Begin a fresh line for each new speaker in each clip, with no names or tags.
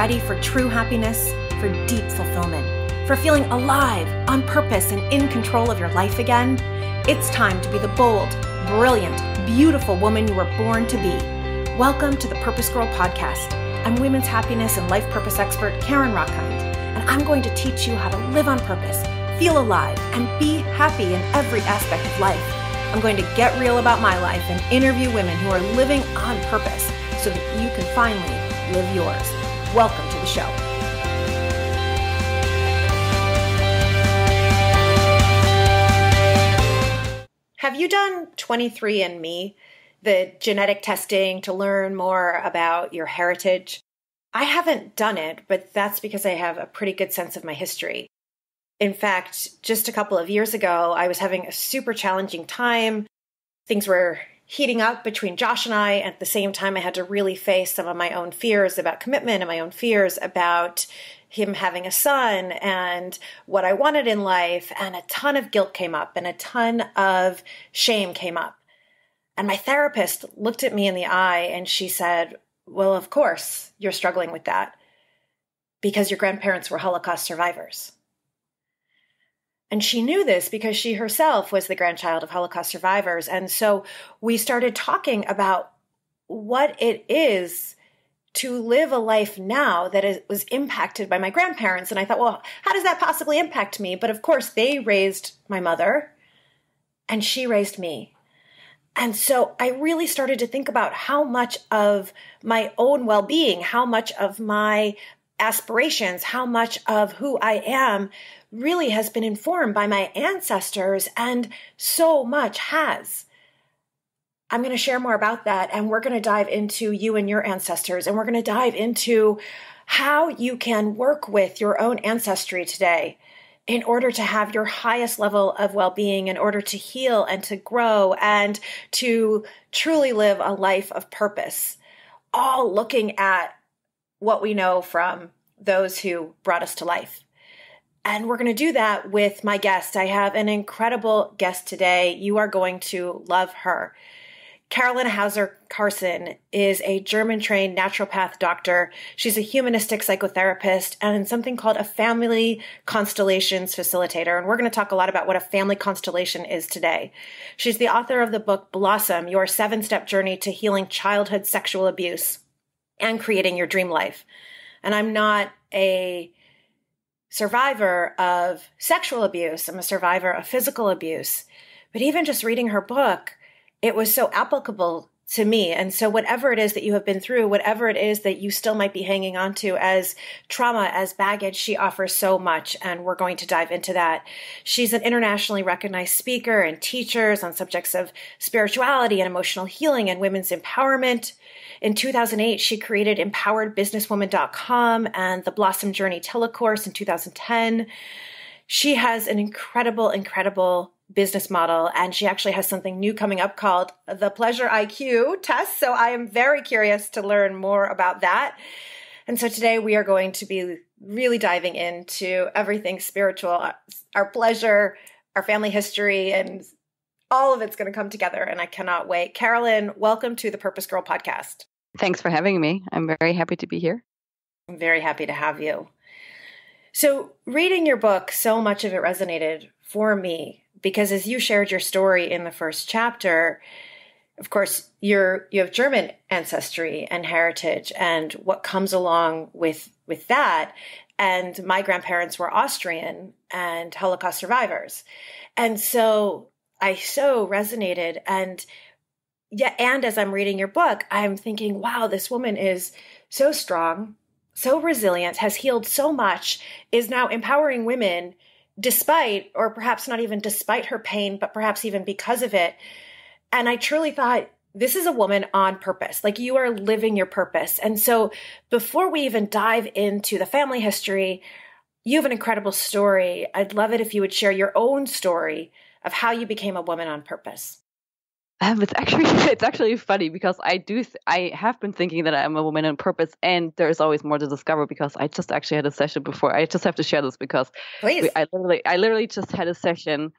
ready for true happiness, for deep fulfillment, for feeling alive, on purpose, and in control of your life again? It's time to be the bold, brilliant, beautiful woman you were born to be. Welcome to the Purpose Girl Podcast. I'm women's happiness and life purpose expert Carolin, and I'm going to teach you how to live on purpose, feel alive, and be happy in every aspect of life. I'm going to get real about my life and interview women who are living on purpose so that you can finally live yours. Welcome to the show. Have you done 23andMe, the genetic testing to learn more about your heritage? I haven't done it, but that's because I have a pretty good sense of my history. In fact, just a couple of years ago, I was having a super challenging time. Things were heating up between Josh and I. At the same time, I had to really face some of my own fears about commitment and my own fears about him having a son and what I wanted in life. And a ton of guilt came up and a ton of shame came up. And my therapist looked at me in the eye and she said, well, of course you're struggling with that because your grandparents were Holocaust survivors. And she knew this because she herself was the grandchild of Holocaust survivors. And so we started talking about what it is to live a life now that was impacted by my grandparents. And I thought, well, how does that possibly impact me? But of course, they raised my mother and she raised me. And so I really started to think about how much of my own well-being, how much of my aspirations, how much of who I am really has been informed by my ancestors, and so much has. I'm going to share more about that, and we're going to dive into you and your ancestors, and we're going to dive into how you can work with your own ancestry today in order to have your highest level of well-being, in order to heal and to grow and to truly live a life of purpose, all looking at what we know from those who brought us to life. And we're going to do that with my guest. I have an incredible guest today. You are going to love her. Carolin Carson is a German-trained naturopath doctor. She's a humanistic psychotherapist and something called a family constellations facilitator. And we're going to talk a lot about what a family constellation is today. She's the author of the book Blossom, Your 7-Step Journey to Healing Childhood Sexual Abuse and Creating Your Dream Life. And I'm not a survivor of sexual abuse. I'm a survivor of physical abuse. But even just reading her book, it was so applicable to me. And so whatever it is that you have been through, whatever it is that you still might be hanging on to as trauma, as baggage, she offers so much. And we're going to dive into that. She's an internationally recognized speaker and teachers on subjects of spirituality and emotional healing and women's empowerment. In 2008, she created empoweredbusinesswoman.com and the Blossom Journey telecourse in 2010. She has an incredible business model, and she actually has something new coming up called the Pleasure IQ test. So I am very curious to learn more about that. And so today we are going to be really diving into everything spiritual, our pleasure, our family history, and all of it's going to come together. And I cannot wait. Carolin, welcome to the Purpose Girl Podcast.
Thanks for having me. I'm very happy to be here.
I'm very happy to have you. So reading your book, so much of it resonated for me because as you shared your story in the first chapter, of course, you have German ancestry and heritage and what comes along with that. And my grandparents were Austrian and Holocaust survivors. And so I so resonated. And as I'm reading your book, I'm thinking, wow, this woman is so strong, so resilient, has healed so much, is now empowering women despite, or perhaps not even despite her pain, but perhaps even because of it. And I truly thought, this is a woman on purpose. Like, you are living your purpose. And so before we even dive into the family history, you have an incredible story. I'd love it if you would share your own story of how you became a woman on purpose.
It's actually it's actually funny because I have been thinking that I'm a woman on purpose, and there's always more to discover because I just actually had a session before. I just have to share this because
Please.
I literally just had a session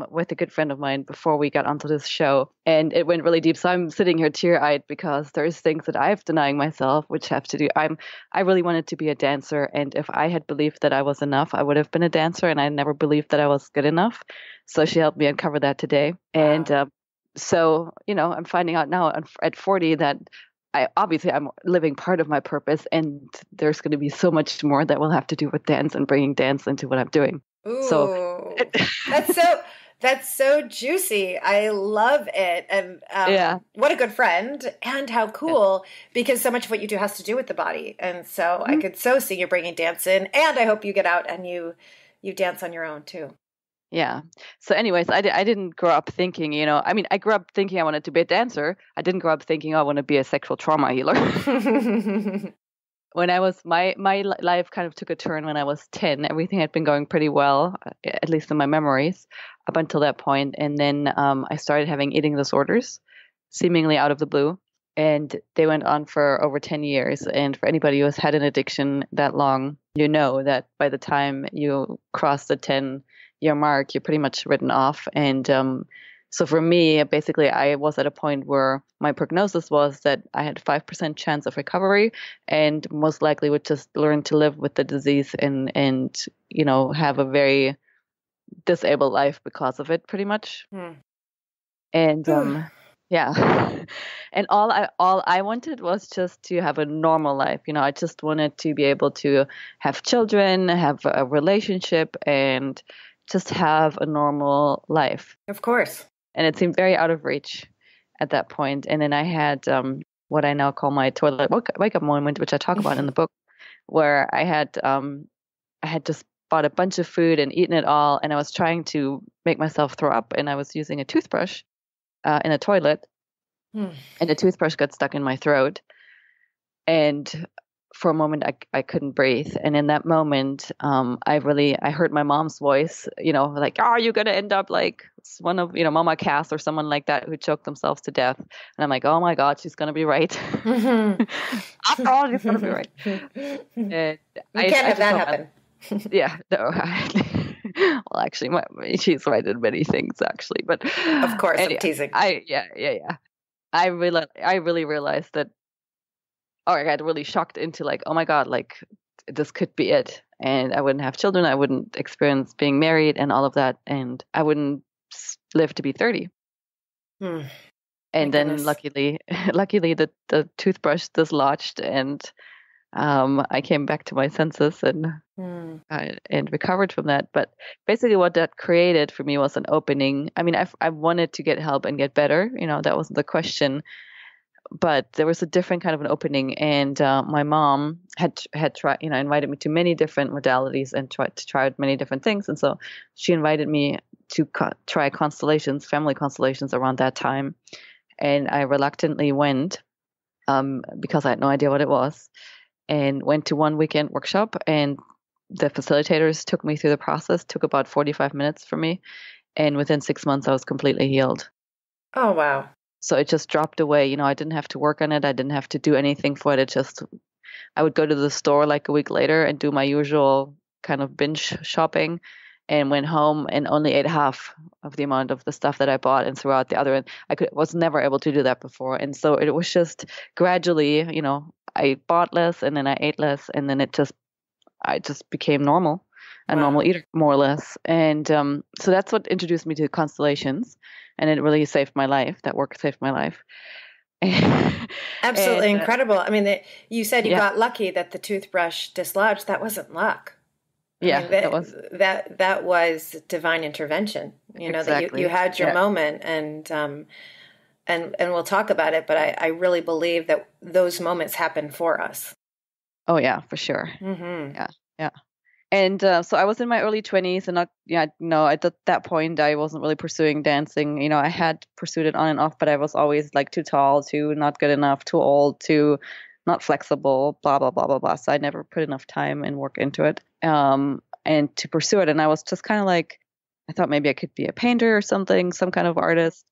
with a good friend of mine before we got onto this show, and it went really deep. So I'm sitting here tear-eyed because there's things that I've denying myself, which have to do. I really wanted to be a dancer, and if I had believed that I was enough, I would have been a dancer, and I never believed that I was good enough. So she helped me uncover that today, and
Wow.
so, I'm finding out now at 40 that I'm living part of my purpose, and there's going to be so much more that will have to do with dance and bringing dance into what I'm doing. So,
Ooh, that's so juicy. I love it. And
yeah,
what a good friend, and how cool, because so much of what you do has to do with the body. And so I
Mhm.
could so see you bringing dance in, and I hope you get out and you dance on your own too.
Yeah. So, anyways, I didn't grow up thinking, I mean, I grew up thinking I wanted to be a dancer. I didn't grow up thinking, oh, I want to be a sexual trauma healer. When I was my life kind of took a turn when I was 10. Everything had been going pretty well, at least in my memories, up until that point. And then I started having eating disorders, seemingly out of the blue. And they went on for over 10 years. And for anybody who has had an addiction that long, you know that by the time you cross the 10-year mark, you're pretty much written off. And so for me, basically, I was at a point where my prognosis was that I had 5% chance of recovery, and most likely would just learn to live with the disease and have a very disabled life because of it, pretty much.
Hmm.
And
Whew.
yeah, and all I wanted was just to have a normal life. I just wanted to be able to have children, have a relationship, and just have a normal life.
Of course.
And it seemed very out of reach at that point. And then I had what I now call my toilet wake up moment, which I talk about in the book, where I had just bought a bunch of food and eaten it all, and I was trying to make myself throw up, and I was using a toothbrush in a toilet,
Hmm.
and the toothbrush got stuck in my throat, and for a moment I couldn't breathe. And in that moment, I heard my mom's voice, like, oh, you're gonna end up like one of Mama Cass or someone like that who choked themselves to death. And I'm like, oh my God, she's gonna be right. After all, she's gonna be right. And
You can't
I
have
just
that
thought,
happen.
yeah, no. Well, actually, she's right in many things, actually. But
Of course, I'm
anyway,
teasing.
yeah. I really realized that. Oh, I got really shocked into like, oh my God, like this could be it. And I wouldn't have children. I wouldn't experience being married and all of that. And I wouldn't live to be 30.
Hmm. My
And then
goodness.
luckily the toothbrush dislodged, and I came back to my senses
Hmm.
and recovered from that. But basically what that created for me was an opening. I mean, I wanted to get help and get better. That wasn't the question, but there was a different kind of an opening. And my mom had tried, invited me to many different modalities and tried many different things. And so she invited me to try family constellations around that time. And I reluctantly went because I had no idea what it was, and went to one weekend workshop. And the facilitators took me through the process, took about 45 minutes for me. And within 6 months, I was completely healed.
Oh, wow.
So it just dropped away. I didn't have to work on it. I didn't have to do anything for it. I would go to the store like a week later and do my usual kind of binge shopping, and went home and only ate half of the amount of the stuff that I bought and threw out the other. And was never able to do that before. And so it was just gradually, I bought less and then I ate less, and then I just became normal, a normal
Wow.
eater, more or less. And so that's what introduced me to constellations, and it really saved my life. That work saved my life.
Absolutely
And
incredible. I mean, you said you
yeah,
got lucky that the toothbrush dislodged. That wasn't luck. I mean,
yeah, that was
that was divine intervention. That you
exactly.
had your
Yeah.
moment, and we'll talk about it. But I really believe that those moments happen for us.
Oh yeah, for sure.
Hmm.
Yeah, yeah. And so I was in my early 20s, and not, yeah, no, at that point I wasn't really pursuing dancing. I had pursued it on and off, but I was always like too tall, too not good enough, too old, too not flexible, blah blah blah blah blah. So I never put enough time and work into it, and to pursue it. And I was just kind of like, I thought maybe I could be a painter or something, some kind of artist.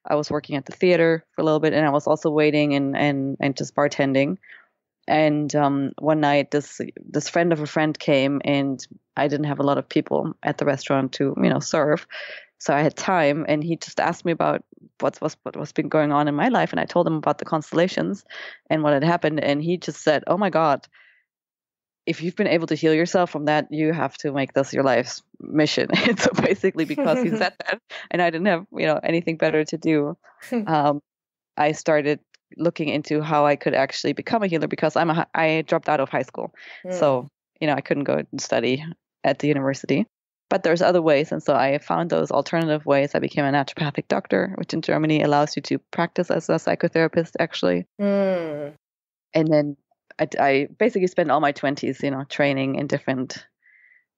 I was working at the theater for a little bit, and I was also waiting and just bartending. And one night, this friend of a friend came, and I didn't have a lot of people at the restaurant to serve, so I had time. And he just asked me about what's been going on in my life, and I told him about the constellations and what had happened. And he just said, "Oh my God, if you've been able to heal yourself from that, you have to make this your life's mission." And so basically, because he said that, and I didn't have anything better to do, I started looking into how I could actually become a healer, because I dropped out of high school, so I couldn't go and study at the university. But there's other ways, and so I found those alternative ways. I became a naturopathic doctor, which in Germany allows you to practice as a psychotherapist, actually. And then I basically spent all my 20s, training in different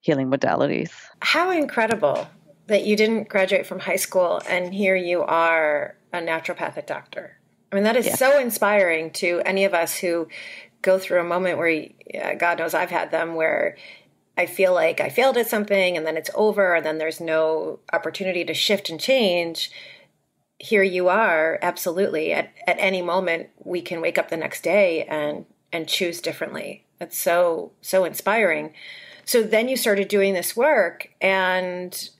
healing modalities.
How incredible that you didn't graduate from high school and here you are a naturopathic doctor. I mean, that is so inspiring to any of us who go through a moment where, God knows I've had them, where I feel like I failed at something and then it's over and then there's no opportunity to shift and change. Here you are, absolutely. At any moment, we can wake up the next day and choose differently. It's so inspiring. So then you started doing this work and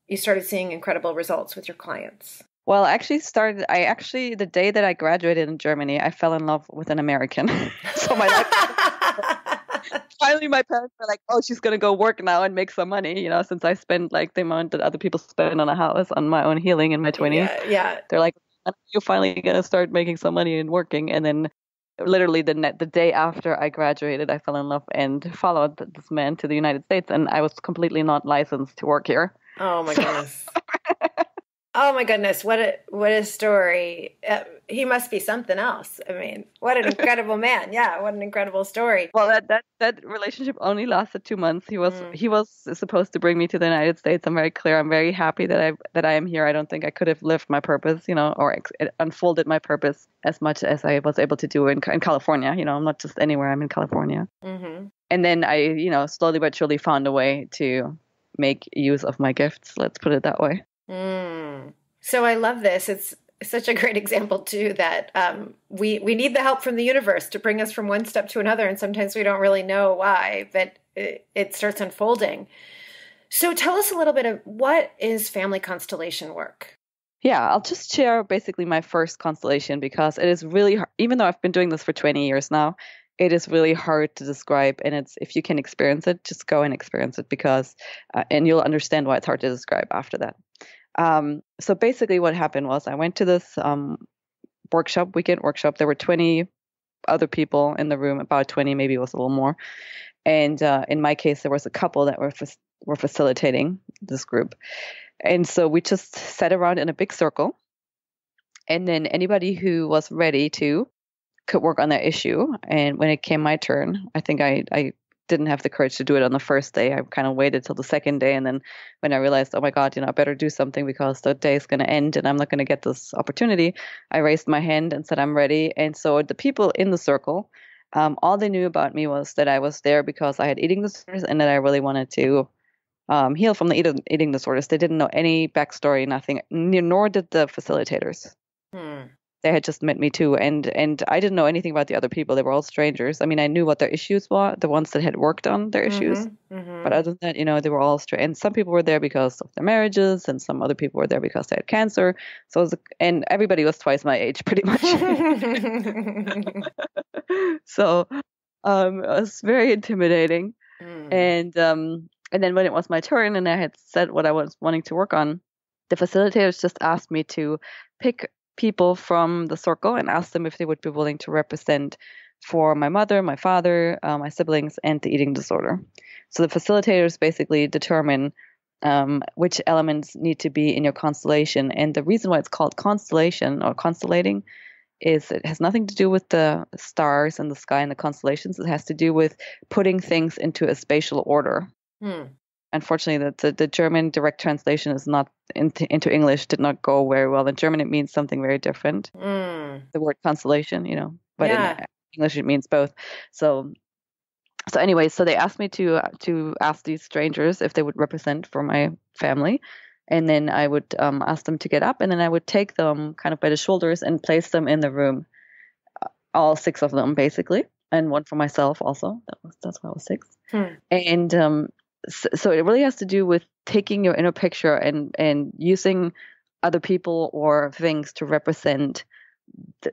you started seeing incredible results with your clients.
Well, the day that I graduated in Germany, I fell in love with an American. So my life, finally my parents were like, "Oh, she's going to go work now and make some money," since I spent like the amount that other people spend on a house on my own healing in my 20s.
Yeah.
They're like, "You're finally going to start making some money and working." And then literally the day after I graduated, I fell in love and followed this man to the United States, and I was completely not licensed to work here.
Oh my goodness. Oh my goodness, what a story. He must be something else. I mean, what an incredible man. Yeah, what an incredible story.
Well, that relationship only lasted 2 months. He was supposed to bring me to the United States. I'm very clear. I'm very happy that I am here. I don't think I could have lived my purpose, or unfolded my purpose as much as I was able to do in California. I'm not just anywhere. I'm in California. Mm-hmm. And then I, slowly but surely found a way to make use of my gifts. Let's put it that way.
So I love this. It's such a great example too, that we need the help from the universe to bring us from one step to another. And sometimes we don't really know why, but it starts unfolding. So tell us a little bit of what is family constellation work?
Yeah, I'll just share basically my first constellation, because it is really hard. Even though I've been doing this for 20 years now, it is really hard to describe. And if you can experience it, just go and experience it, because and you'll understand why it's hard to describe after that. So basically what happened was I went to this weekend workshop. There were 20 other people in the room, about 20, maybe it was a little more. And in my case, there was a couple that were facilitating this group. And so we just sat around in a big circle. And then anybody who was ready could work on their issue. And when it came my turn, I think I didn't have the courage to do it on the first day. I kind of waited till the second day. And then when I realized, oh my God, I better do something because the day is going to end and I'm not going to get this opportunity, I raised my hand and said, I'm ready. And so the people in the circle, all they knew about me was that I was there because I had eating disorders and that I really wanted to heal from the eating disorders. They didn't know any backstory, nothing, nor did the facilitators. They had just met me too, and I didn't know anything about the other people. They were all strangers. I mean, I knew what their issues were, the ones that had worked on their issues. But other than that, they were all strangers. And some people were there because of their marriages, and some other people were there because they had cancer. So, and everybody was twice my age, pretty much. So, it was very intimidating. And then when it was my turn, and I had said what I was wanting to work on, the facilitators just asked me to pick people from the circle and ask them if they would be willing to represent for my mother, my father, my siblings, and the eating disorder. So the facilitators basically determine which elements need to be in your constellation. And the reason why it's called constellation or constellating is it has nothing to do with the stars and the sky and the constellations. It has to do with putting things into a spatial order. Unfortunately, the German direct translation is not into English, did not go very well. In German, it means something very different. The word constellation, but in English, it means both. So anyway, so they asked me to ask these strangers if they would represent for my family. And then I would ask them to get up, and then I would take them kind of by the shoulders and place them in the room, all 6 of them basically, and one for myself also. That's why I was 6. And so it really has to do with taking your inner picture and using other people or things to represent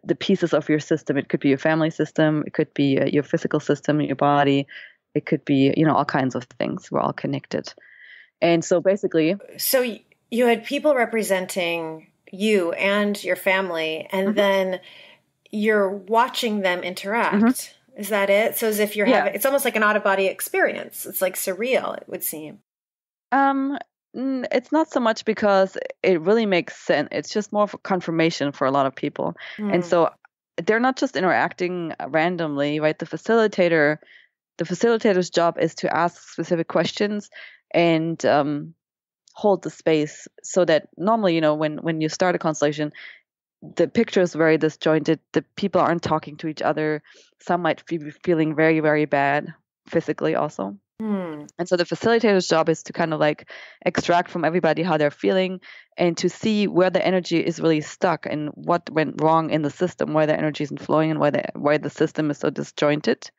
the pieces of your system. It could be your family system, it could be your physical system, your body, it could be, all kinds of things. We're all connected. And so basically...
So you had people representing you and your family, and then you're watching them interact. Is that it? So as if you're having... It's almost like an out-of-body experience. It's like surreal, it would seem.
It's not so much because it really makes sense. It's just more of a confirmation for a lot of people. And so they're not just interacting randomly, right? The facilitator's job is to ask specific questions and hold the space, so that normally, when you start a constellation, the picture is very disjointed. The people aren't talking to each other. Some might be feeling very, very bad physically also. And so the facilitator's job is to kind of like extract from everybody how they're feeling, and to see where the energy is really stuck and what went wrong in the system, why the energy isn't flowing and why the system is so disjointed,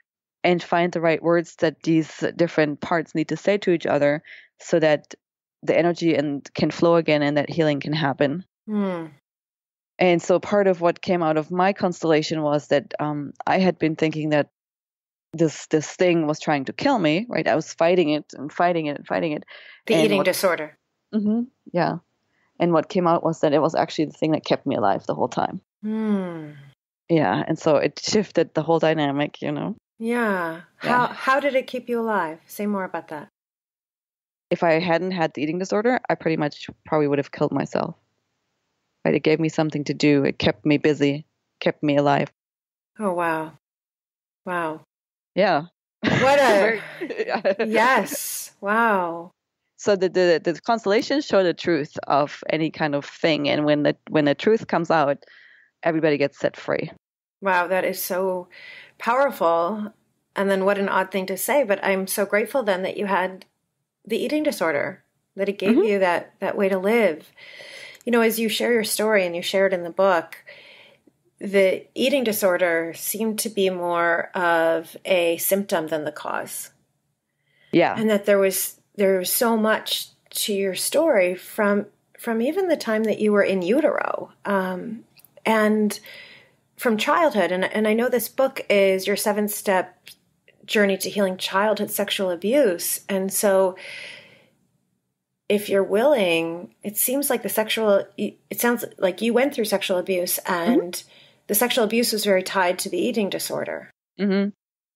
and find the right words that these different parts need to say to each other so that the energy can flow again and that healing can happen. And so part of what came out of my constellation was that I had been thinking that this thing was trying to kill me, right? I was fighting it and fighting it and fighting it.
The eating disorder.
Yeah. And what came out was that it was actually the thing that kept me alive the whole time. Yeah. And so it shifted the whole dynamic,
Yeah. How did it keep you alive? Say more about that.
If I hadn't had the eating disorder, I pretty much probably would have killed myself. Right? It gave me something to do. It kept me busy, kept me alive.
Oh, wow. Wow.
Yeah.
What a... Yes. Wow.
So the constellations show the truth of any kind of thing. And when the truth comes out, everybody gets set free.
Wow, that is so powerful. And then what an odd thing to say, but I'm so grateful then that you had the eating disorder, that it gave you that way to live. As you share your story, and you share it in the book, the eating disorder seemed to be more of a symptom than the cause. Yeah. And that there was so much to your story from even the time that you were in utero, and from childhood. And I know this book is your 7-step journey to healing childhood sexual abuse. And so if you're willing, it sounds like you went through sexual abuse, and the sexual abuse was very tied to the eating disorder.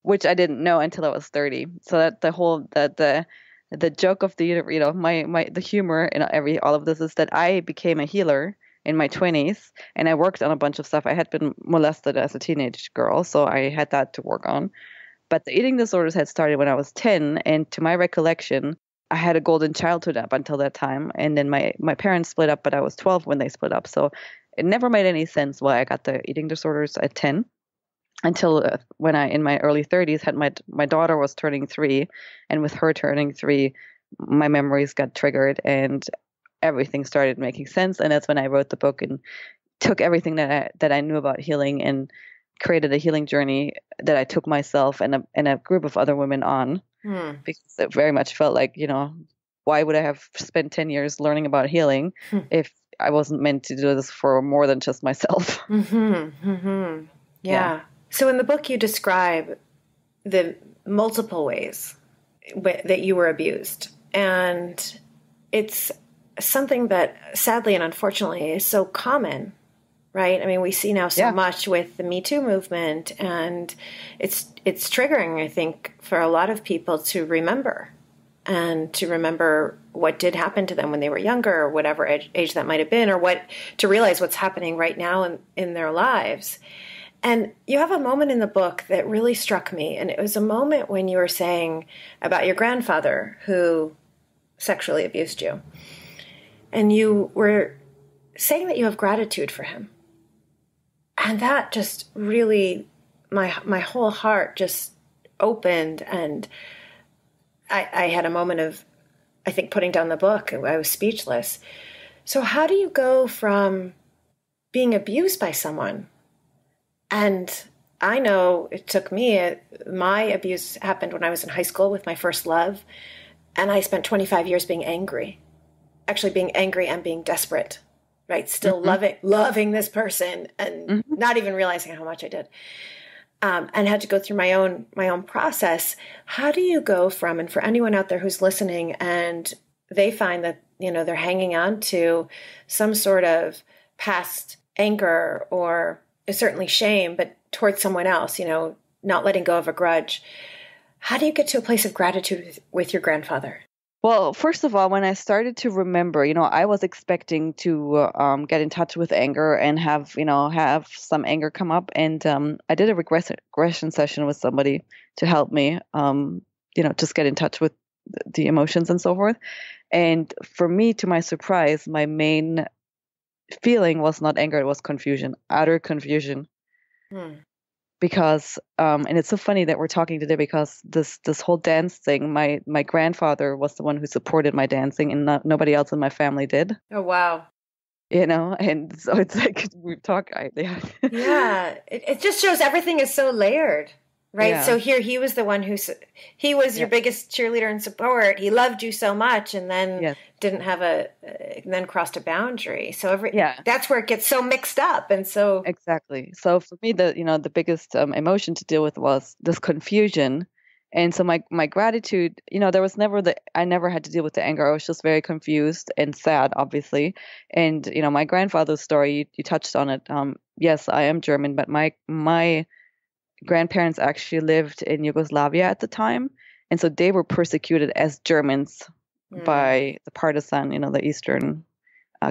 Which I didn't know until I was 30. So that the joke of the, the humor in all of this is that I became a healer in my 20s, and I worked on a bunch of stuff. I had been molested as a teenage girl, so I had that to work on. But the eating disorders had started when I was 10, and to my recollection, I had a golden childhood up until that time. And then my parents split up, but I was 12 when they split up. So it never made any sense why I got the eating disorders at 10, until when I, in my early 30s, had my daughter was turning 3. And with her turning 3, my memories got triggered and everything started making sense. And that's when I wrote the book and took everything that I knew about healing and created a healing journey that I took myself and a group of other women on. Because it very much felt like, why would I have spent 10 years learning about healing if I wasn't meant to do this for more than just myself?
Yeah. So in the book, you describe the multiple ways that you were abused. And it's something that sadly and unfortunately is so common, right? I mean, we see now so much with the Me Too movement, and it's triggering, I think, for a lot of people to remember what did happen to them when they were younger, or whatever age that might have been, or to realize what's happening right now in their lives. And you have a moment in the book that really struck me, and it was a moment when you were saying about your grandfather who sexually abused you. And you were saying that you have gratitude for him. And that just really, my whole heart just opened, and I had a moment I think, putting down the book. I was speechless. So how do you go from being abused by someone? And I know it took me, my abuse happened when I was in high school with my first love. And I spent 25 years being angry, actually being angry and being desperate, right? Still loving this person and not even realizing how much I did. And had to go through my own process. How do you go from, and for anyone out there who's listening and they find that, they're hanging on to some sort of past anger or certainly shame, but towards someone else, not letting go of a grudge. How do you get to a place of gratitude with your grandfather?
Well, first of all, when I started to remember, I was expecting to get in touch with anger and have some anger come up. And I did a regression session with somebody to help me, just get in touch with the emotions and so forth. And for me, to my surprise, my main feeling was not anger, it was confusion, utter confusion. Because and it's so funny that we're talking today, because this whole dance thing, my grandfather was the one who supported my dancing, and nobody else in my family did.
Oh wow.
And so it's like we talk.
Yeah, it just shows everything is so layered, right?
Yeah.
So here he was the one he was your biggest cheerleader and support. He loved you so much, and then didn't have then crossed a boundary. So that's where it gets so mixed up, and so
exactly. So for me, the biggest emotion to deal with was this confusion. And so my gratitude, there was I never had to deal with the anger. I was just very confused and sad, obviously. And, my grandfather's story, you touched on it. Yes, I am German, but my grandparents actually lived in Yugoslavia at the time. And so they were persecuted as Germans by the partisan, the Eastern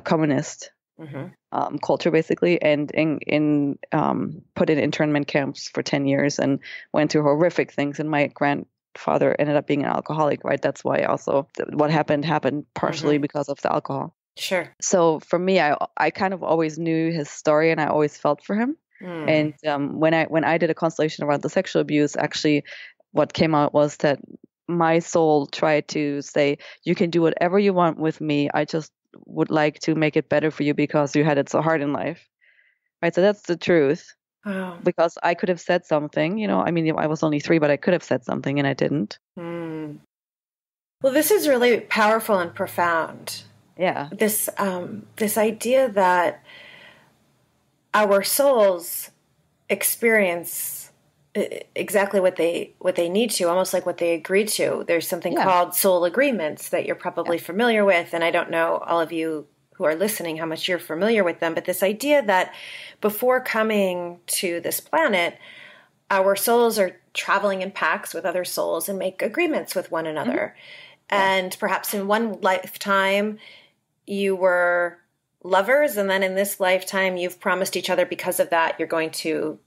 communist culture, basically, and put in internment camps for 10 years and went through horrific things. And my grandfather ended up being an alcoholic, right? That's why also what happened partially because of the alcohol.
Sure.
So for me, I kind of always knew his story, and I always felt for him. And when I did a constellation around the sexual abuse, actually what came out was that my soul tried to say, you can do whatever you want with me. I just would like to make it better for you because you had it so hard in life. Right. So that's the truth.
Wow.
Because I could have said something, I was only 3, but I could have said something and I didn't.
Well, this is really powerful and profound.
Yeah.
This idea that our souls experience exactly what they need to, almost like what they agreed to. There's something called soul agreements that you're probably familiar with, and I don't know, all of you who are listening, how much you're familiar with them, but this idea that before coming to this planet, our souls are traveling in packs with other souls and make agreements with one another. And perhaps in one lifetime you were lovers, and then in this lifetime you've promised each other because of that you're going to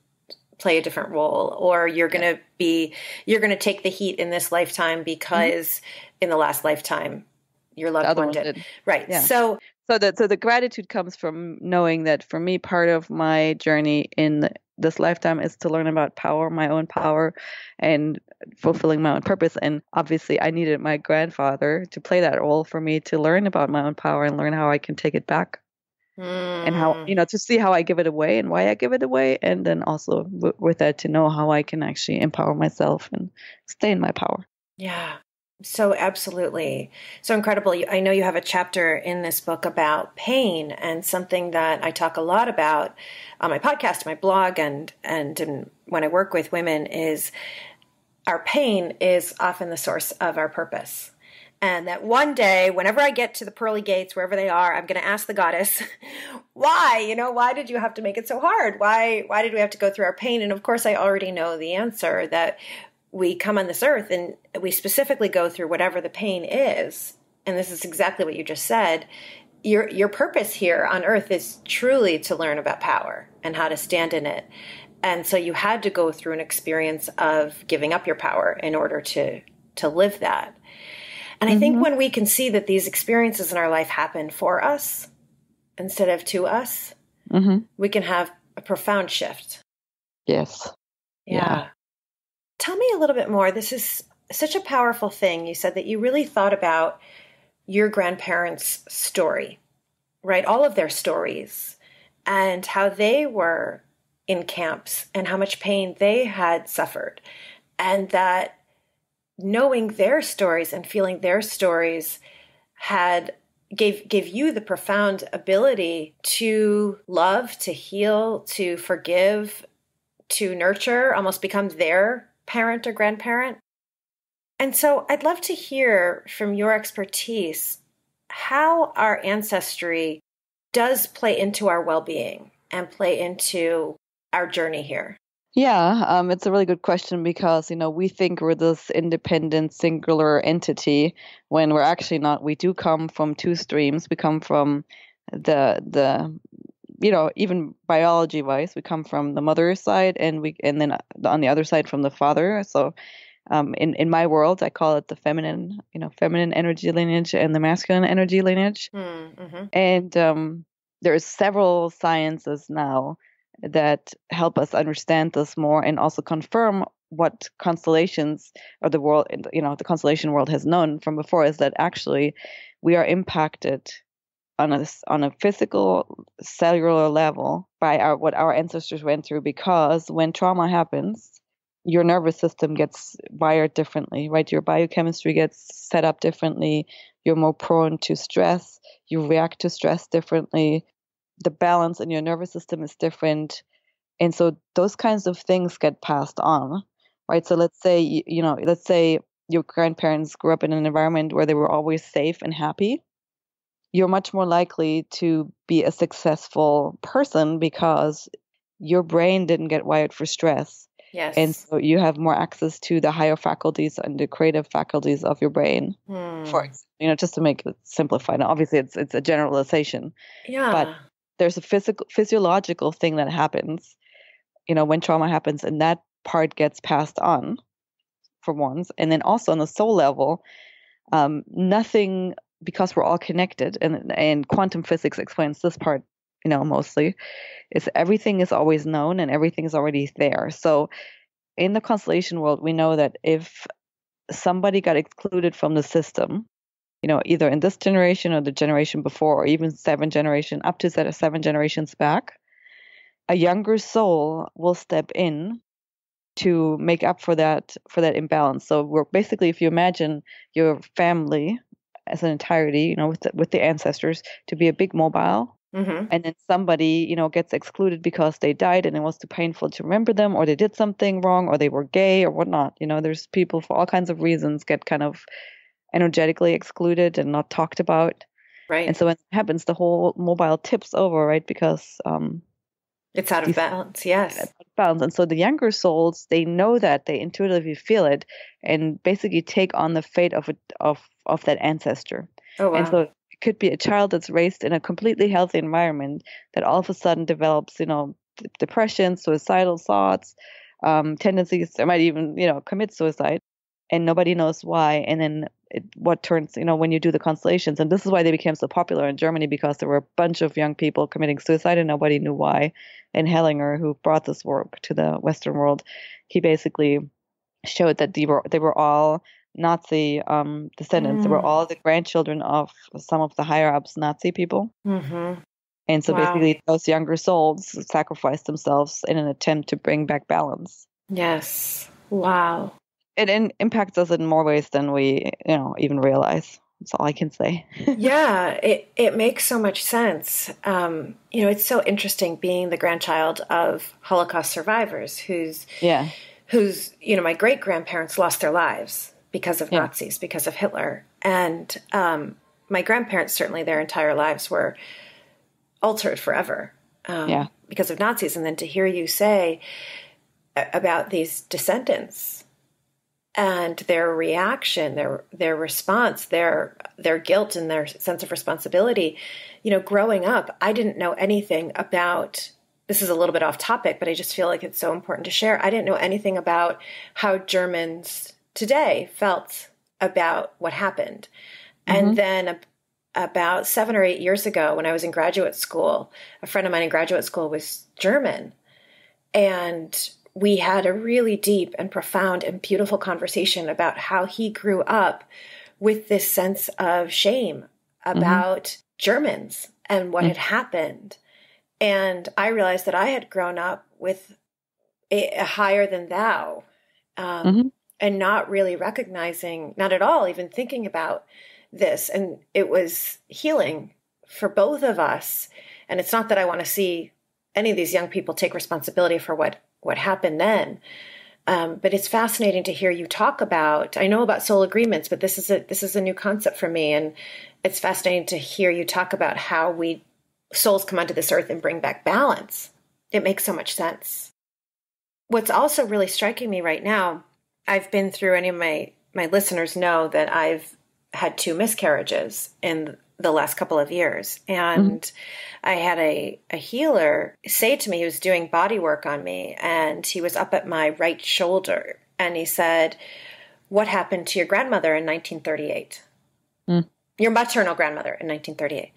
play a different role, or you're going to take the heat in this lifetime because in the last lifetime your loved one did. Right. Yeah. So
the gratitude comes from knowing that for me, part of my journey in this lifetime is to learn about power, my own power, and fulfilling my own purpose. And obviously I needed my grandfather to play that role for me to learn about my own power and learn how I can take it back. And how, to see how I give it away and why I give it away. And then also with that, to know how I can actually empower myself and stay in my power.
Yeah. So absolutely. So incredible. I know you have a chapter in this book about pain, and something that I talk a lot about on my podcast, my blog, and when I work with women is our pain is often the source of our purpose. And that one day, whenever I get to the pearly gates, wherever they are, I'm going to ask the goddess, why? Why did you have to make it so hard? Why did we have to go through our pain? And of course, I already know the answer, that we come on this earth and we specifically go through whatever the pain is. And this is exactly what you just said. Your purpose here on earth is truly to learn about power and how to stand in it. And so you had to go through an experience of giving up your power in order to live that. And I think when we can see that these experiences in our life happen for us instead of to us, we can have a profound shift.
Yes.
Yeah. Tell me a little bit more. This is such a powerful thing. You said that you really thought about your grandparents' story, right? All of their stories and how they were in camps and how much pain they had suffered. And that knowing their stories and feeling their stories gave you the profound ability to love, to heal, to forgive, to nurture, almost become their parent or grandparent. And so I'd love to hear from your expertise how our ancestry does play into our well-being and play into our journey here.
Yeah, it's a really good question because, we think we're this independent, singular entity when we're actually not. We do come from two streams. We come from the even biology-wise, we come from the mother side, and then on the other side from the father. So, in my world, I call it the feminine energy lineage and the masculine energy lineage.
Mm-hmm.
And there's several sciences now that help us understand this more and also confirm what constellations or the world, the constellation world has known from before, is that actually we are impacted on a physical cellular level by what our ancestors went through, because when trauma happens, your nervous system gets wired differently, right? Your biochemistry gets set up differently. You're more prone to stress. You react to stress differently. The balance in your nervous system is different. And so those kinds of things get passed on, right? So let's say, let's say your grandparents grew up in an environment where they were always safe and happy. You're much more likely to be a successful person because your brain didn't get wired for stress.
Yes.
And so you have more access to the higher faculties and the creative faculties of your brain. For just to make it simplified. Now, obviously, it's a generalization.
Yeah.
But there's a physiological thing that happens, when trauma happens, and that part gets passed on for once. And then also on the soul level, nothing, because we're all connected, and quantum physics explains this part, mostly, is everything is always known and everything is already there. So in the constellation world, we know that if somebody got excluded from the system, either in this generation or the generation before, or even seven generations back, a younger soul will step in to make up for that imbalance. So we're basically, if you imagine your family as an entirety, with the ancestors, to be a big mobile, and then somebody, gets excluded because they died and it was too painful to remember them, or they did something wrong, or they were gay or whatnot. There's people for all kinds of reasons get kind of energetically excluded and not talked about.
Right.
And so when it happens, the whole mobile tips over, right? Because
it's out of balance. Yes.
Out of balance. And so the younger souls, they know that, they intuitively feel it, and basically take on the fate of that ancestor.
Oh, wow.
And so it could be a child that's raised in a completely healthy environment that all of a sudden develops, depression, suicidal thoughts, tendencies. They might even, commit suicide, and nobody knows why. And then what turns, when you do the constellations, and this is why they became so popular in Germany, because there were a bunch of young people committing suicide and nobody knew why. And Hellinger, who brought this work to the Western world, he basically showed that they were all Nazi descendants. They were all the grandchildren of some of the higher ups Nazi people.
Mm-hmm.
And so basically those younger souls sacrificed themselves in an attempt to bring back balance.
Yes. Wow.
It impacts us in more ways than we, even realize. That's all I can say.
Yeah, it makes so much sense. It's so interesting being the grandchild of Holocaust survivors whose my great grandparents lost their lives because of Nazis, because of Hitler. And my grandparents, certainly their entire lives were altered forever because of Nazis. And then to hear you say about these descendants and their reaction, their response, their guilt and their sense of responsibility. Growing up, I didn't know anything about, this is a little bit off topic, but I just feel like it's so important to share. I didn't know anything about how Germans today felt about what happened. Mm-hmm. And then about 7 or 8 years ago, when I was in graduate school, a friend of mine in graduate school was German. And we had a really deep and profound and beautiful conversation about how he grew up with this sense of shame about Germans and what had happened. And I realized that I had grown up with a higher than thou, and not really recognizing, not at all even thinking about this. And it was healing for both of us. And it's not that I want to see any of these young people take responsibility for what happened then. But it's fascinating to hear you talk about, I know about soul agreements, but this is a new concept for me. And it's fascinating to hear you talk about how souls come onto this earth and bring back balance. It makes so much sense. What's also really striking me right now, I've been through, any of my listeners know that I've had 2 miscarriages in the last couple of years. And I had a healer say to me, he was doing body work on me, and he was up at my right shoulder. And he said, "What happened to your grandmother in 1938? Your maternal grandmother in 1938.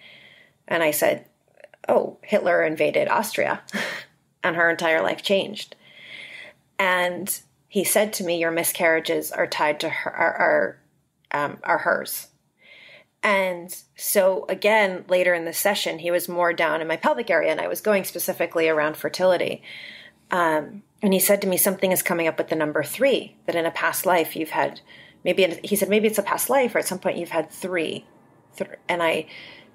And I said, "Oh, Hitler invaded Austria and her entire life changed." And he said to me, "Your miscarriages are tied to her, are hers." And so again, later in the session, he was more down in my pelvic area, and I was going specifically around fertility. And he said to me, "Something is coming up with the number 3, that in a past life you've had, maybe it's a past life, or at some point you've had 3. And I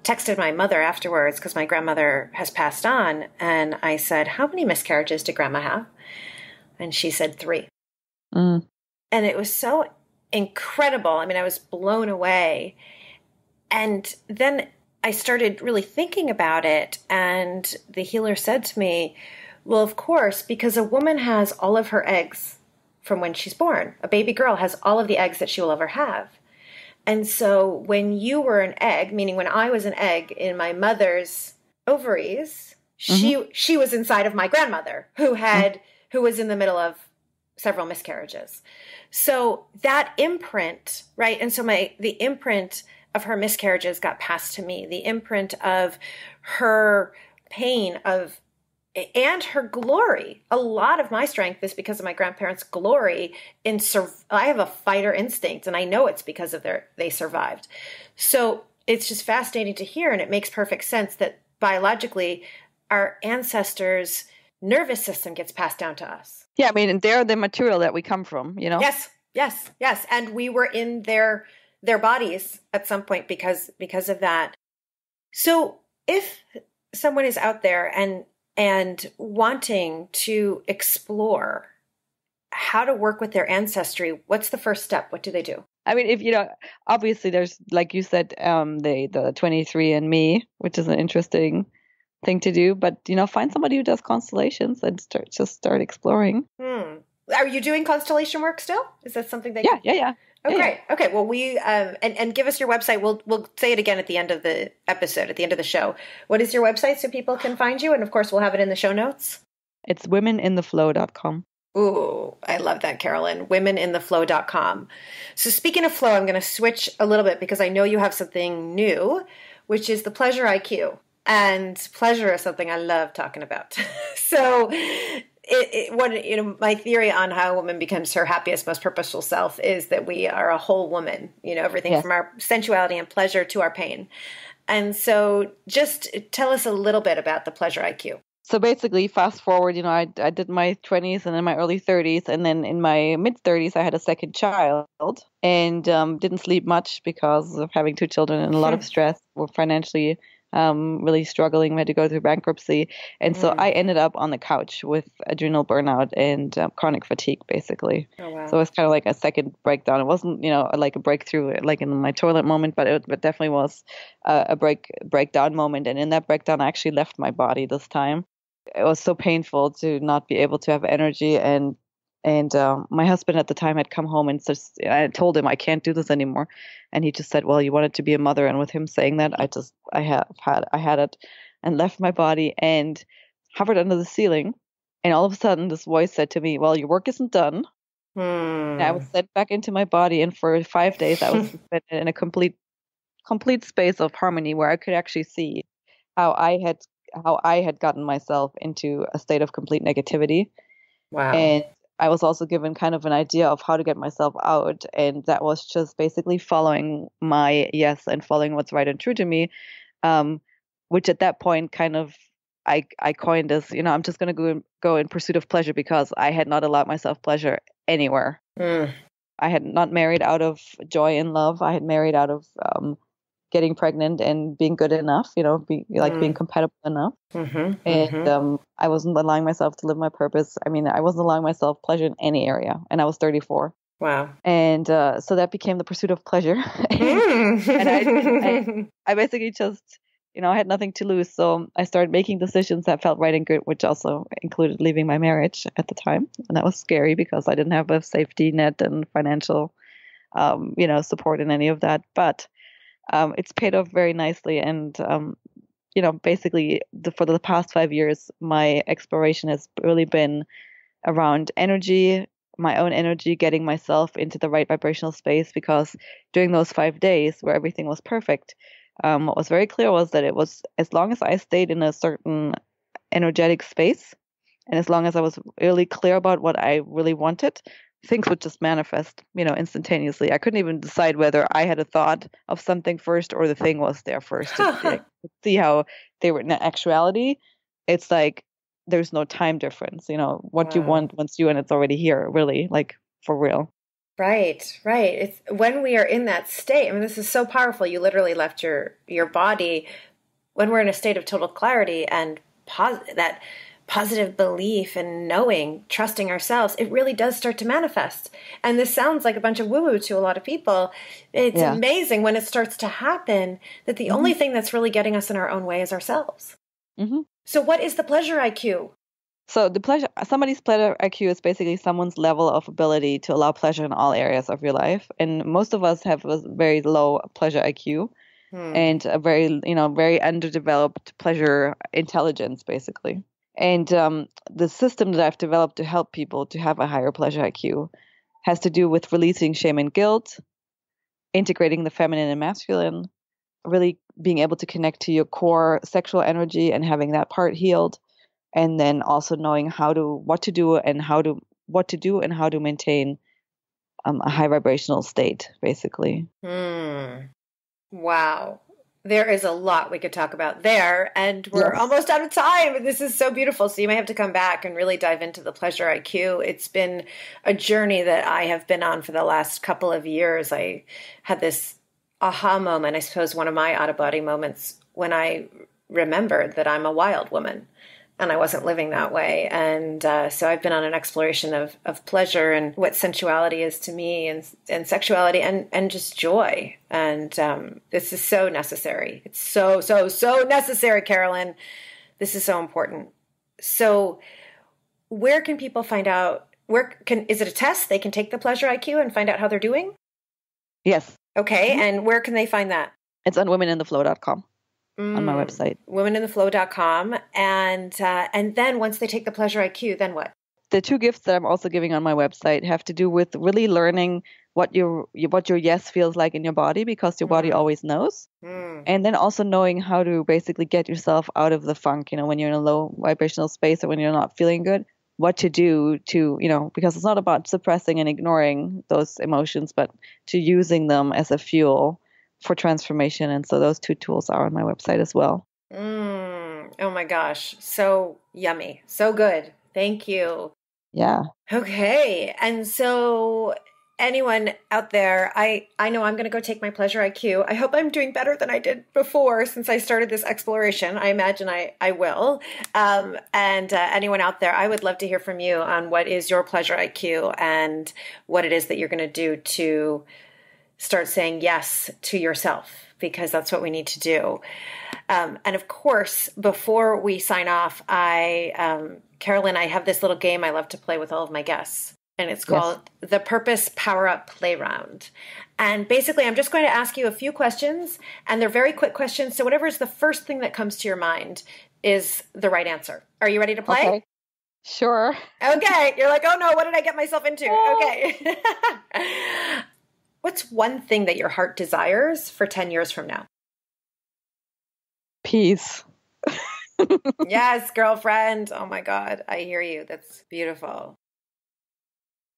texted my mother afterwards, because my grandmother has passed on. And I said, "How many miscarriages did grandma have?" And she said 3. And it was so incredible. I mean, I was blown away. And then I started really thinking about it. And the healer said to me, "Well, of course, because a woman has all of her eggs from when she's born. A baby girl has all of the eggs that she will ever have. And so when you were an egg, meaning when I was an egg in my mother's ovaries, she was inside of my grandmother, who was in the middle of several miscarriages." So that imprint, right? And so the imprint of her miscarriages got passed to me, the imprint of her pain and her glory. A lot of my strength is because of my grandparents' glory I have a fighter instinct, and I know it's because of they survived. So it's just fascinating to hear, and it makes perfect sense that biologically our ancestors' nervous system gets passed down to us.
Yeah, I mean, they're the material that we come from, you know?
Yes. And we were in their bodies at some point because of that. So if someone is out there and wanting to explore how to work with their ancestry, what's the first step? What do they do?
I mean, if obviously there's, like you said, the 23andMe, which is an interesting thing to do, but find somebody who does constellations and start exploring.
Are you doing constellation work still? Is that something that
Yeah.
Oh, great. Okay. Well, we and give us your website. We'll say it again at the end of the episode, at the end of the show. What is your website so people can find you? And of course, we'll have it in the show notes.
It's womenintheflow.com.
Ooh, I love that, Carolin. Womenintheflow.com. So speaking of flow, I'm going to switch a little bit because I know you have something new, which is the pleasure IQ. And pleasure is something I love talking about. So my theory on how a woman becomes her happiest, most purposeful self is that we are a whole woman, everything from our sensuality and pleasure to our pain. And so just tell us a little bit about the pleasure IQ.
So basically, fast forward, I did my 20s and then my early 30s. And then in my mid 30s, I had a second child and didn't sleep much because of having 2 children and a lot of stress. We're financially really struggling. We had to go through bankruptcy. And so I ended up on the couch with adrenal burnout and chronic fatigue, basically. Oh, wow. So it was kind of like a second breakdown. It wasn't, like a breakthrough, like in my toilet moment, but it definitely was a breakdown moment. And in that breakdown, I actually left my body this time. It was so painful to not be able to have energy. And my husband at the time had come home and I told him I can't do this anymore. And he just said, "Well, you wanted to be a mother." And with him saying that, I had it and left my body and hovered under the ceiling. And all of a sudden this voice said to me, "Well, your work isn't done." And I was sent back into my body. And for 5 days, I was in a complete space of harmony where I could actually see how I had gotten myself into a state of complete negativity.
Wow.
And I was also given kind of an idea of how to get myself out. And that was just basically following my yes and following what's right and true to me, um, which at that point kind of I coined as, I'm just going to go in pursuit of pleasure because I had not allowed myself pleasure anywhere.
Mm.
I had not married out of joy and love. I had married out of getting pregnant and being good enough, being compatible enough.
Mm-hmm,
And
mm-hmm.
I wasn't allowing myself to live my purpose. I mean, I wasn't allowing myself pleasure in any area, and I was 34.
Wow.
And so that became the pursuit of pleasure. And
Mm.
I basically just, I had nothing to lose. So I started making decisions that felt right and good, which also included leaving my marriage at the time. And that was scary because I didn't have a safety net and financial, support in any of that. But it's paid off very nicely. And, basically for the past 5 years, my exploration has really been around energy, my own energy, getting myself into the right vibrational space. Because during those 5 days where everything was perfect, what was very clear was that it was, as long as I stayed in a certain energetic space, and as long as I was really clear about what I really wanted, things would just manifest, instantaneously. I couldn't even decide whether I had a thought of something first or the thing was there first to see how they were in actuality. It's like there's no time difference. What you
Wow.
want once you and it's already here, really, like for real.
Right, right. It's when we are in that state. I mean, this is so powerful. You literally left your body when we're in a state of total clarity and that positive belief and knowing, trusting ourselves. It really does start to manifest. And this sounds like a bunch of woo-woo to a lot of people. It's
Yeah.
amazing when it starts to happen that the only thing that's really getting us in our own way is ourselves.
Mm-hmm.
So, what is the pleasure IQ?
So somebody's pleasure IQ is basically someone's level of ability to allow pleasure in all areas of your life. And most of us have a very low pleasure IQ
Hmm.
and a very underdeveloped pleasure intelligence, basically. And the system that I've developed to help people to have a higher pleasure IQ has to do with releasing shame and guilt, integrating the feminine and masculine, really being able to connect to your core sexual energy and having that part healed, and then also knowing what to do and how to maintain a high vibrational state, basically.
Hmm. Wow. There is a lot we could talk about there, and we're
Yes.
almost out of time. This is so beautiful. So you may have to come back and really dive into the pleasure IQ. It's been a journey that I have been on for the last couple of years. I had this aha moment, I suppose one of my out of body moments, when I remembered that I'm a wild woman and I wasn't living that way. And so I've been on an exploration of pleasure and what sensuality is to me, and sexuality and just joy. And this is so necessary. It's so, so, so necessary, Carolyn. This is so important. So where can people find out? Is it a test? They can take the pleasure IQ and find out how they're doing?
Yes.
Okay.
Mhm.
And where can they find that?
It's on womenintheflow.com on my website.
Womenintheflow.com. And then once they take the pleasure IQ, then what?
The two gifts that I'm also giving on my website have to do with really learning what your yes feels like in your body, because your body always knows. And then also knowing how to basically get yourself out of the funk, when you're in a low vibrational space or when you're not feeling good, what to do to, because it's not about suppressing and ignoring those emotions, but to using them as a fuel for transformation. And so those two tools are on my website as well.
Oh my gosh. So yummy. So good. Thank you.
Yeah.
Okay. And so anyone out there, I know I'm going to go take my pleasure IQ. I hope I'm doing better than I did before since I started this exploration. I imagine I will. And anyone out there, I would love to hear from you on what is your pleasure IQ and what it is that you're going to do to start saying yes to yourself, because that's what we need to do. And of course, before we sign off, Carolyn, I have this little game I love to play with all of my guests, and it's called the Purpose Power Up Play Round. And basically, I'm just going to ask you a few questions, and they're very quick questions. So whatever is the first thing that comes to your mind is the right answer. Are you ready to play?
Okay. Sure.
Okay. You're like, oh no, what did I get myself into? Okay. What's one thing that your heart desires for 10 years from now?
Peace.
Yes, girlfriend. Oh my God. I hear you. That's beautiful.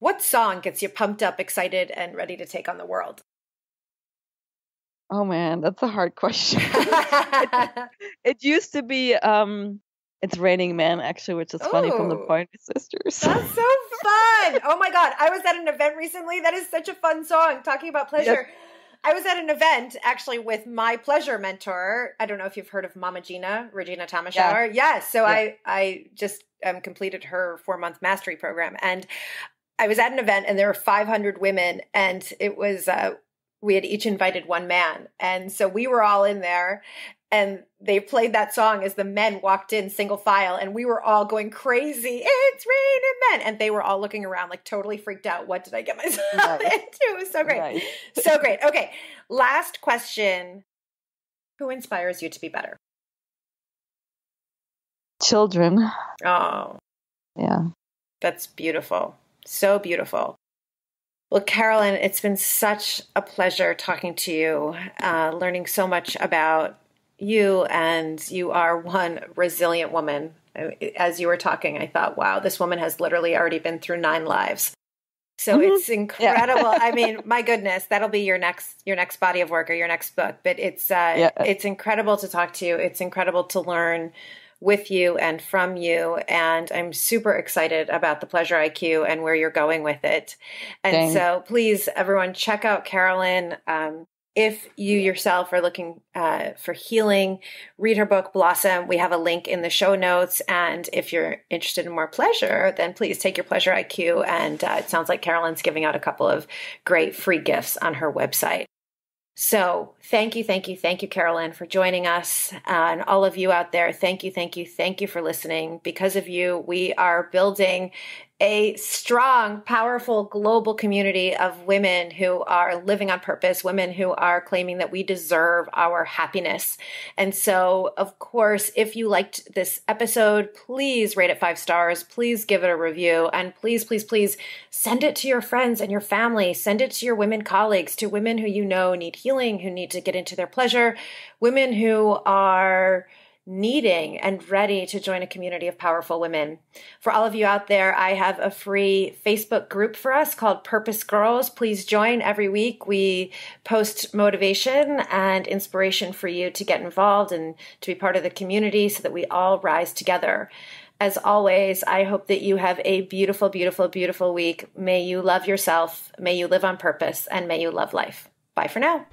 What song gets you pumped up, excited, and ready to take on the world?
Oh man, that's a hard question. It used to be It's Raining Men, actually, which is funny, from the
Oh,
Pointer Sisters.
that's so fun. Oh my God. I was at an event recently. That is such a fun song, talking about
Yes.
pleasure. I was at an event actually with my pleasure mentor. I don't know if you've heard of Mama Gina, Regina
Yeah.
Tamashauer. Yes. So
Yeah.
I just completed her 4-month mastery program. And I was at an event and there were 500 women, and it was, we had each invited one man. And so we were all in there, and they played that song as the men walked in single file, and we were all going crazy. It's raining men. And they were all looking around like totally freaked out. What did I get myself
Nice.
into? It was so great.
Nice.
So great. Okay. Last question. Who inspires you to be better?
Children.
Oh,
Yeah.
that's beautiful. So beautiful. Well, Carolin, it's been such a pleasure talking to you, learning so much about you, and you are one resilient woman. As you were talking, I thought, wow, this woman has literally already been through 9 lives. So it's incredible. Yeah. I mean, my goodness, that'll be your next body of work or your next book. But it's incredible to talk to you. It's incredible to learn with you and from you. And I'm super excited about the Pleasure IQ and where you're going with it. And so please, everyone, check out Carolin. If you yourself are looking for healing, read her book, Blossom. We have a link in the show notes. And if you're interested in more pleasure, then please take your Pleasure IQ. And it sounds like Carolin's giving out a couple of great free gifts on her website. So thank you, Carolin, for joining us. And all of you out there, thank you for listening. Because of you, we are building a strong, powerful global community of women who are living on purpose, women who are claiming that we deserve our happiness. And so, of course, if you liked this episode, please rate it 5 stars. Please give it a review. And please, please, please send it to your friends and your family. Send it to your women colleagues, to women who you know need healing, who need to get into their pleasure, women who are needing and ready to join a community of powerful women. For all of you out there, I have a free Facebook group for us called Purpose Girls. Please join. Every week we post motivation and inspiration for you to get involved and to be part of the community so that we all rise together. As always, I hope that you have a beautiful, beautiful, beautiful week. May you love yourself, may you live on purpose, and may you love life. Bye for now.